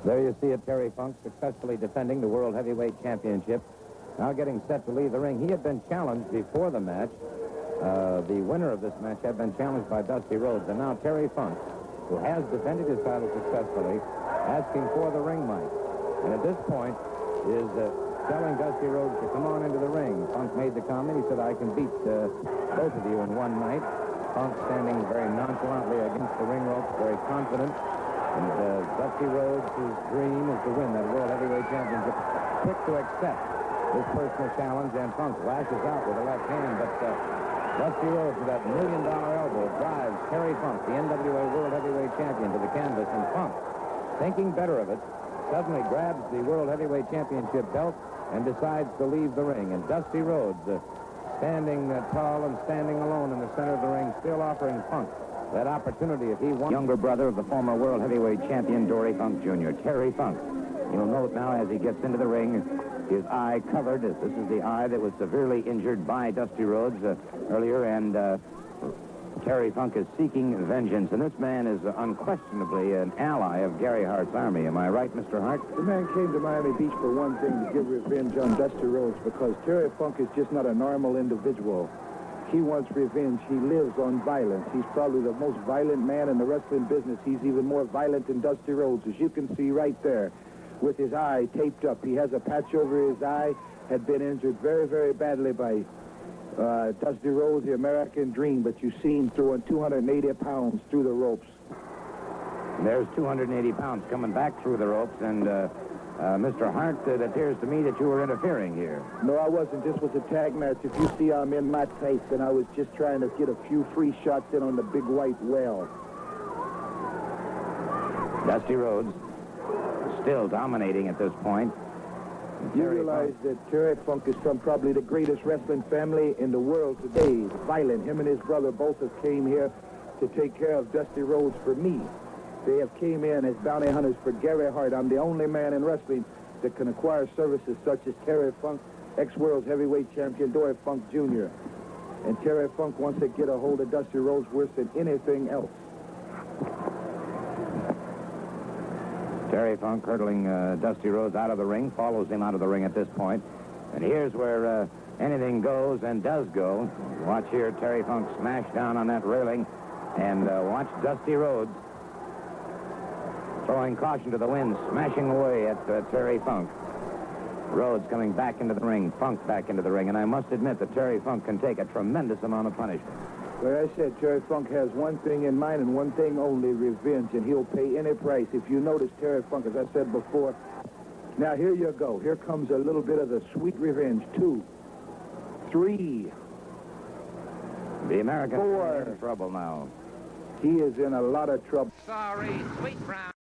There you see it, Terry Funk successfully defending the World Heavyweight Championship. Now getting set to leave the ring. He had been challenged before the match. The winner of this match had been challenged by Dusty Rhodes. And now Terry Funk, who has defended his title successfully, asking for the ring mic. And at this point is telling Dusty Rhodes to come on into the ring. Funk made the comment. He said, I can beat both of you in one night. Funk standing very nonchalantly against the ring ropes, very confident. And Dusty Rhodes' dream is to win that World Heavyweight Championship. Quick to accept this personal challenge, and Funk lashes out with a left hand, but Dusty Rhodes with that $1 million elbow drives Terry Funk, the NWA World Heavyweight Champion, to the canvas, and Funk, thinking better of it, suddenly grabs the World Heavyweight Championship belt and decides to leave the ring. And Dusty Rhodes, standing tall and standing alone in the center of the ring, still offering Funk that opportunity if he won. Younger brother of the former World Heavyweight Champion, Dory Funk Jr., Terry Funk. You'll note now as he gets into the ring, his eye covered. This is the eye that was severely injured by Dusty Rhodes earlier, and Terry Funk is seeking vengeance. And this man is unquestionably an ally of Gary Hart's army. Am I right, Mr. Hart? The man came to Miami Beach for one thing, to give revenge on Dusty Rhodes, because Terry Funk is just not a normal individual. He wants revenge. He lives on violence. He's probably the most violent man in the wrestling business. He's even more violent than Dusty Rhodes, as you can see right there, with his eye taped up. He has a patch over his eye, had been injured very, very badly by Dusty Rhodes, the American Dream, but you see him throwing 280 pounds through the ropes. There's 280 pounds coming back through the ropes, and Mr. Hart, it appears to me that you were interfering here. No, I wasn't. This was a tag match. If you see, I'm in my face, and I was just trying to get a few free shots in on the big white whale. Dusty Rhodes still dominating at this point. You realize that Terry Funk is from probably the greatest wrestling family in the world today. Violent. Him and his brother both have came here to take care of Dusty Rhodes for me. They have came in as bounty hunters for Gary Hart. I'm the only man in wrestling that can acquire services such as Terry Funk, ex-World Heavyweight Champion Dory Funk Jr. And Terry Funk wants to get a hold of Dusty Rhodes worse than anything else. Terry Funk hurdling Dusty Rhodes out of the ring, follows him out of the ring at this point. And here's where anything goes and does go. Watch here, Terry Funk smash down on that railing, and watch Dusty Rhodes throwing caution to the wind, smashing away at Terry Funk. Rhodes coming back into the ring, Funk back into the ring, and I must admit that Terry Funk can take a tremendous amount of punishment. Well, I said Terry Funk has one thing in mind and one thing only, revenge, and he'll pay any price. If you notice, Terry Funk, as I said before, now here you go. Here comes a little bit of the sweet revenge. 2, 3. The American 4. is in trouble now. He is in a lot of trouble. Sorry, sweet brown.